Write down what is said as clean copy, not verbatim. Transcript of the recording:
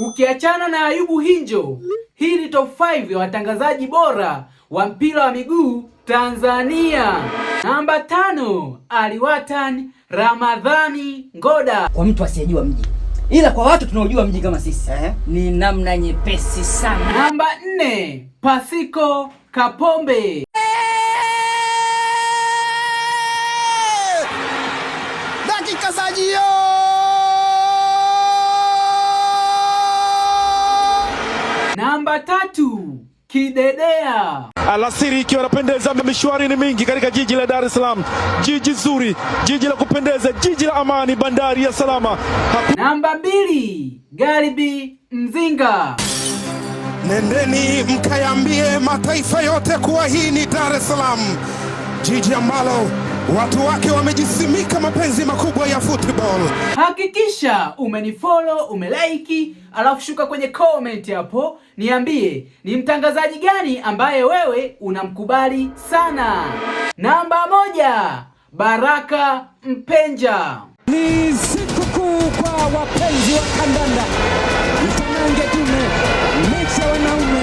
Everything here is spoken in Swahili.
Ukiachana na Ayubu Hinjo, hii ni top 5 ya watangazaji bora wa mpira wa miguu Tanzania. Namba 5, Aliwatan Ramadhani Ngoda. Kwa mtu asiyejua mji, ila kwa watu tunaojua mji kama sisi ni namna nyepesi sana. Namba 4, Pasiko Kapombe. Dakika za jio. Namba 3, Kidedea. Alasiri ikiwa inapendeza, mishwari ni mingi katika jiji la Dar es Salaam. Jiji zuri, jiji la kupendeza, jiji la amani, bandari ya salama. Namba 2, Garibi Mzinga. Nendeni mkayambie mataifa yote kuwa hii ni Dar es Salaam, jiji ambalo watu wake wamejisimika mapenzi makubwa ya football. Hakikisha umenifollow, umelike, alafu shuka kwenye comment hapo niambie ni mtangazaji gani ambaye wewe unamkubali sana. Namba 1, Baraka Mpenja. Ni siku kuu kwa wapenzi wa kandanda. Mtanange dume, mechi ya wanaume